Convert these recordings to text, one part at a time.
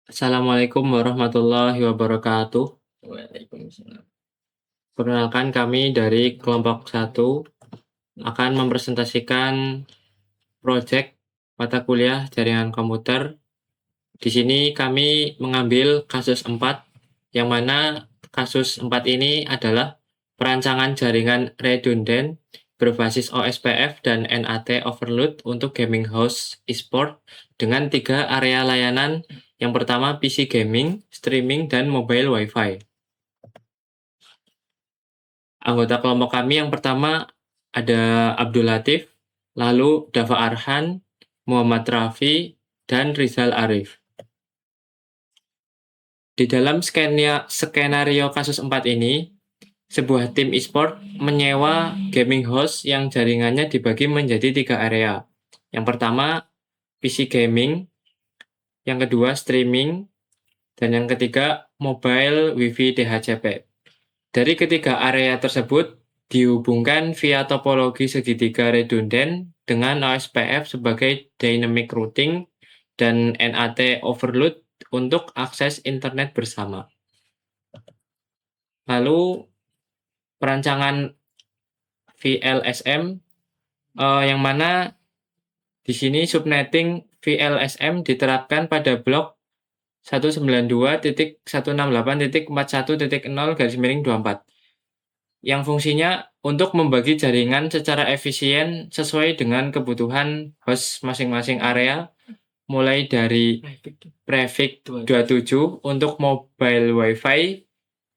Assalamualaikum warahmatullahi wabarakatuh. Waalaikumsalam. Perkenalkan kami dari kelompok 1 akan mempresentasikan proyek mata kuliah jaringan komputer. Di sini kami mengambil kasus 4, yang mana kasus 4 ini adalah perancangan jaringan redundant berbasis OSPF dan NAT overload untuk gaming house e-sport dengan 3 area layanan. Yang pertama PC gaming, streaming, dan mobile Wi-Fi. Anggota kelompok kami yang pertama ada Abdul Latif, lalu Dava Arhan, Muhammad Rafi, dan Rizal Arif. Di dalam skenario kasus 4 ini, sebuah tim e-sport menyewa gaming host yang jaringannya dibagi menjadi 3 area. Yang pertama, PC gaming, yang kedua streaming, dan yang ketiga mobile Wi-Fi DHCP. Dari ketiga area tersebut dihubungkan via topologi segitiga redundant dengan OSPF sebagai dynamic routing dan NAT overload untuk akses internet bersama. Lalu perancangan VLSM yang mana di sini subnetting VLSM diterapkan pada blok 192.168.41.0/24 yang fungsinya untuk membagi jaringan secara efisien sesuai dengan kebutuhan host masing-masing area, mulai dari prefix 27 untuk mobile Wi-Fi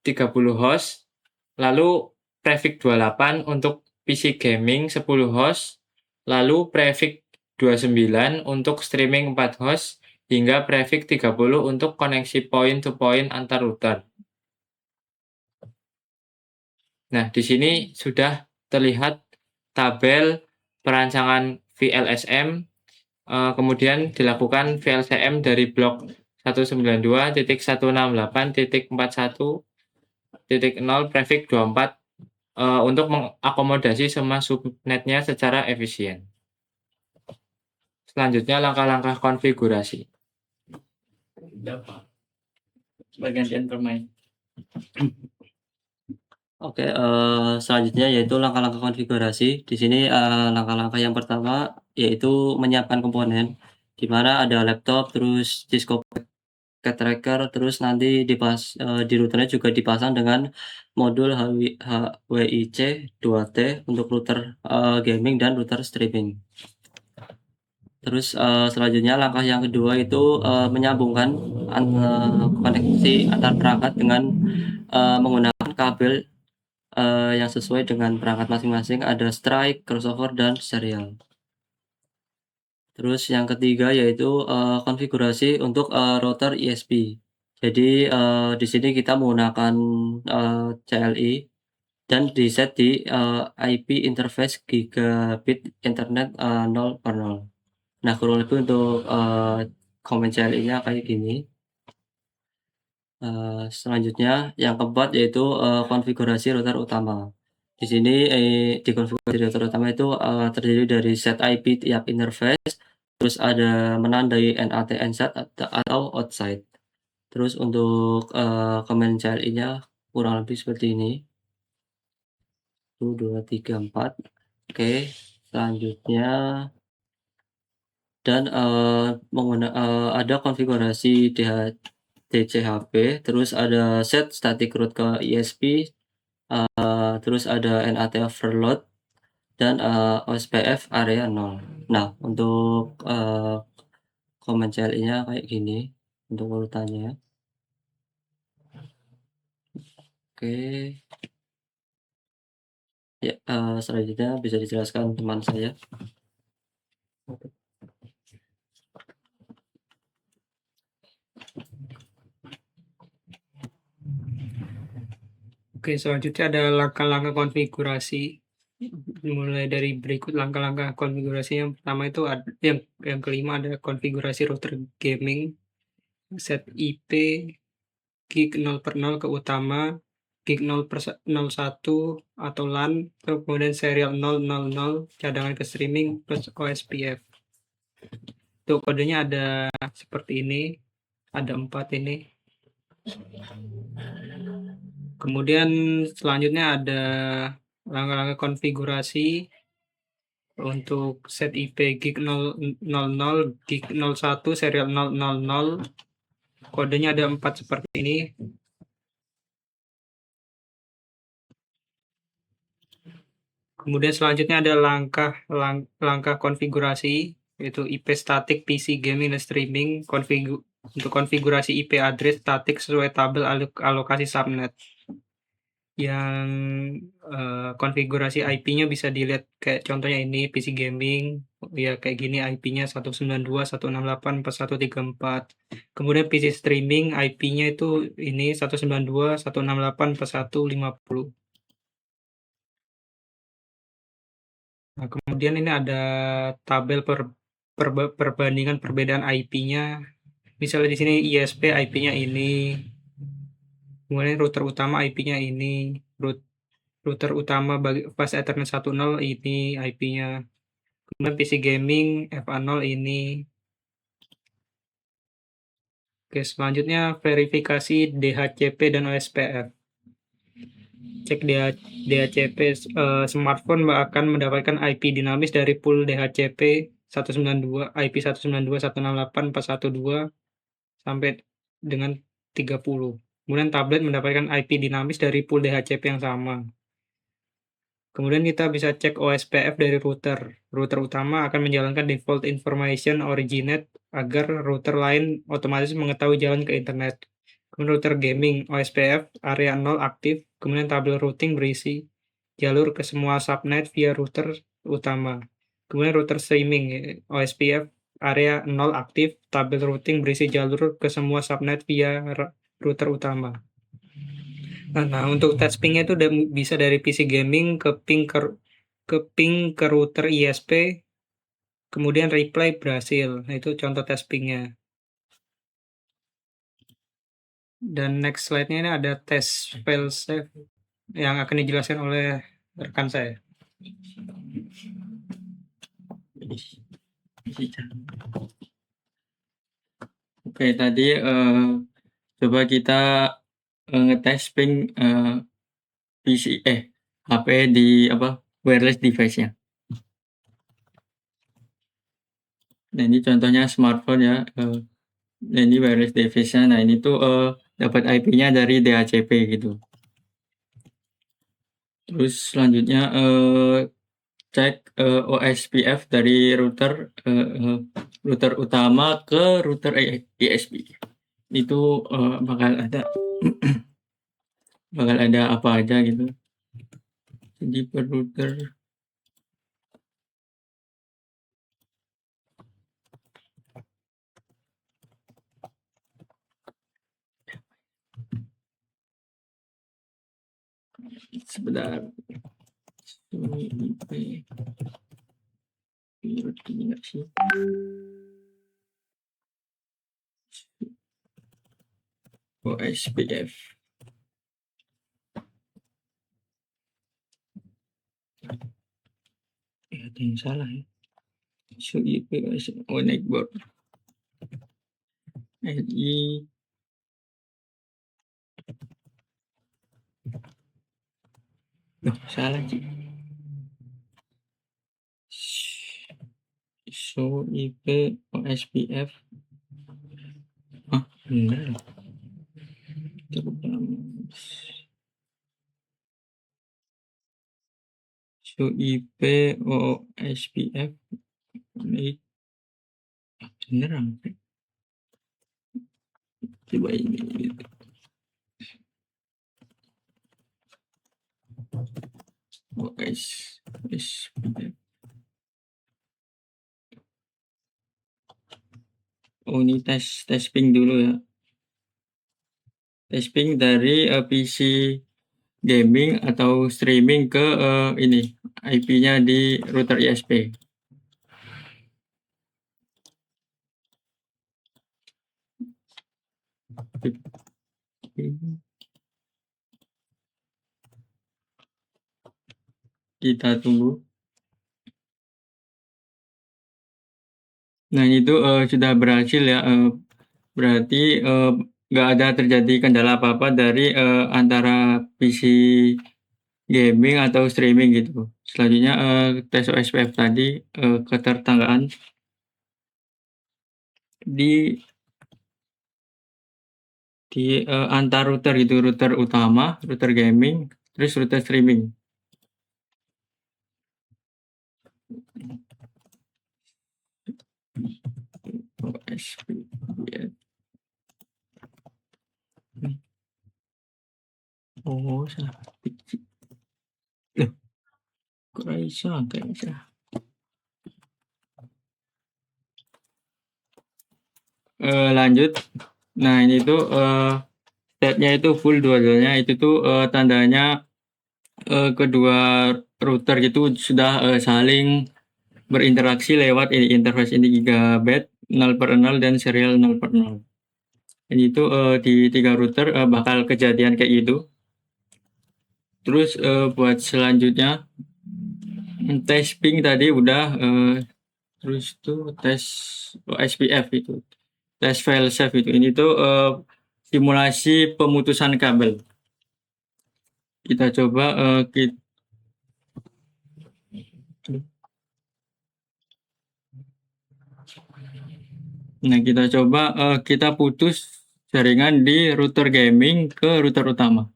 30 host, lalu prefix 28 untuk PC gaming 10 host, lalu prefix 29 untuk streaming 4 host, hingga prefix 30 untuk koneksi point-to-point antar router. Nah, di sini sudah terlihat tabel perancangan VLSM, kemudian dilakukan VLCM dari blok 192.168.41.0 prefix 24 untuk mengakomodasi semua subnetnya secara efisien. Selanjutnya langkah-langkah konfigurasi. Bagian bermain. Oke, selanjutnya yaitu langkah-langkah konfigurasi. Di sini langkah-langkah yang pertama yaitu menyiapkan komponen, di mana ada laptop, terus disk packet tracker, terus nanti di routernya juga dipasang dengan modul HWIC 2T untuk router gaming dan router streaming. Terus selanjutnya langkah yang kedua itu menyambungkan koneksi antar perangkat dengan menggunakan kabel yang sesuai dengan perangkat masing-masing, ada strike, crossover, dan serial. Terus yang ketiga yaitu konfigurasi untuk router ISP. Jadi di sini kita menggunakan CLI dan di set di IP interface gigabit internet 0/0. Nah, kurang lebih untuk komen CLI-nya kayak gini. Selanjutnya yang keempat yaitu konfigurasi router utama. Di sini di konfigurasi router utama itu terdiri dari set IP tiap interface, terus ada menandai NAT inside atau outside. Terus untuk command CLI-nya kurang lebih seperti ini. 1, 2, 3, 4. Oke, selanjutnya dan ada konfigurasi DCHP, terus ada set static route ke ISP, terus ada NAT overload dan OSPF area 0. Nah, untuk command CLI-nya kayak gini untuk urutannya. Oke. Ya, selanjutnya bisa dijelaskan teman saya. Oke, selanjutnya ada langkah-langkah konfigurasi. Mulai dari berikut langkah-langkah konfigurasi. Yang pertama itu yang kelima ada konfigurasi router gaming, set IP gig 0/0 ke utama, gig 0/01 atau LAN, kemudian serial 000 cadangan ke streaming plus OSPF. Untuk kodenya ada seperti ini. Ada 4 ini. Kemudian selanjutnya ada langkah-langkah konfigurasi untuk set IP gig 000, gig 01, serial 000. Kodenya ada 4 seperti ini. Kemudian selanjutnya ada langkah konfigurasi, yaitu IP statik PC gaming dan streaming, untuk konfigurasi IP address statik sesuai tabel alokasi subnet. Yang konfigurasi IP-nya bisa dilihat kayak contohnya ini PC gaming, ya kayak gini IP-nya 192.168.4134. Kemudian PC streaming IP-nya itu ini 192.168.4150. Nah, kemudian ini ada tabel perbandingan perbedaan IP-nya. Misalnya di sini ISP IP-nya ini, kemudian router utama IP-nya ini, router utama bagi fast Ethernet 10 ini IP-nya. Kemudian PC gaming FA0 ini. Oke, selanjutnya verifikasi DHCP dan OSPF. Cek DHCP, smartphone akan mendapatkan IP dinamis dari pool DHCP 192, IP 192.168.412 sampai dengan 30. Kemudian tablet mendapatkan IP dinamis dari pool DHCP yang sama. Kemudian kita bisa cek OSPF dari router. Router utama akan menjalankan default information originate agar router lain otomatis mengetahui jalan ke internet. Kemudian router gaming OSPF area 0 aktif, kemudian tabel routing berisi jalur ke semua subnet via router utama. Kemudian router streaming OSPF area 0 aktif, tabel routing berisi jalur ke semua subnet via router utama. Nah, untuk touch ping-nya itu bisa dari PC gaming ke ping ke router ISP, kemudian reply berhasil. Nah, itu contoh touch ping-nya. Dan next slide-nya ini ada test failsafe yang akan dijelaskan oleh rekan saya. Oke, tadi coba kita ngetes ping PC HP di wireless device-nya. Nah, ini contohnya smartphone ya. Nah, ini wireless device-nya. Nah, ini tuh dapat IP-nya dari DHCP gitu. Terus selanjutnya cek OSPF dari router utama ke router ISP. Itu bakal ada bakal ada apa aja gitu. Jadi per router sebentar. IP ini nggak sih? OSPF. Ada yang salah ya. So IP network. LI salah sih. So IP OSPF. Benar. So IP OSPF ini beneran. Coba ini gitu. OSPF. Oh, ini tes ping dulu ya. Tes ping dari PC gaming atau streaming ke ini IP-nya di router ISP. Kita tunggu. Nah, itu sudah berhasil ya Berarti nggak ada terjadi kendala apa-apa dari antara PC gaming atau streaming gitu. Selanjutnya tes OSPF tadi ketertanggaan di antar router gitu, router utama, router gaming, terus router streaming. OSPF. Oh, salah ketik. Loh, kok bisa kayak bisa? Lanjut. Nah, ini tuh state-nya itu full dua-duanya. Itu tuh tandanya kedua router gitu sudah saling berinteraksi lewat ini interface ini gigabit 0/0 dan serial 0/0. Ini tuh di 3 router bakal kejadian kayak gitu. Terus buat selanjutnya tes ping tadi udah terus tuh tes SPF itu. Tes file save itu. Ini tuh simulasi pemutusan kabel. Kita coba kita coba kita putus jaringan di router gaming ke router utama.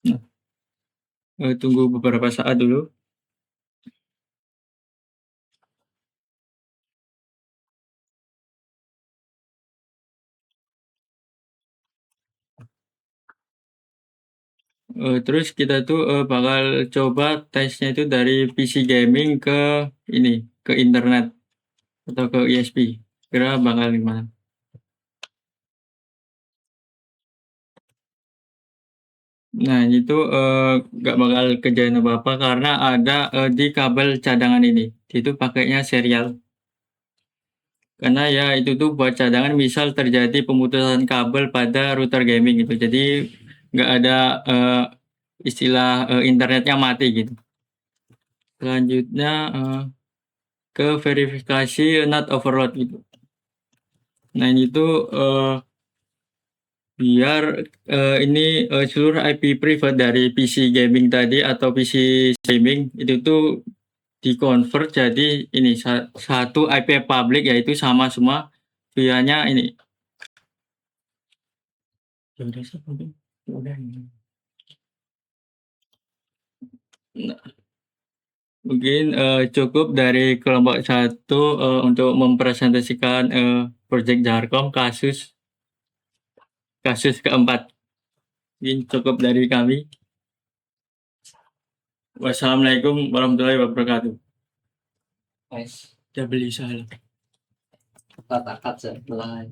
Nah, tunggu beberapa saat dulu. Terus kita tuh bakal coba tesnya itu dari PC gaming ke ini, ke internet atau ke ISP. Kira bakal gimana? Nah, ini tuh nggak bakal kejadian apa-apa karena ada di kabel cadangan ini. Itu pakainya serial. Karena ya itu tuh buat cadangan misal terjadi pemutusan kabel pada router gaming gitu. Jadi nggak ada istilah internetnya mati gitu. Selanjutnya ke verifikasi not overload gitu. Nah, ini tuh biar ini seluruh IP private dari PC gaming tadi atau PC streaming itu tuh di-convert jadi ini satu IP public yaitu sama semua via-nya ini. Ya udah sih, mungkin. Ya udah ini. Nah, mungkin cukup dari kelompok 1 untuk mempresentasikan project Jarkom kasus keempat. Mungkin cukup dari kami. Wassalamualaikum warahmatullahi wabarakatuh. Nice. Udah beli salah. Kata-kata mulai.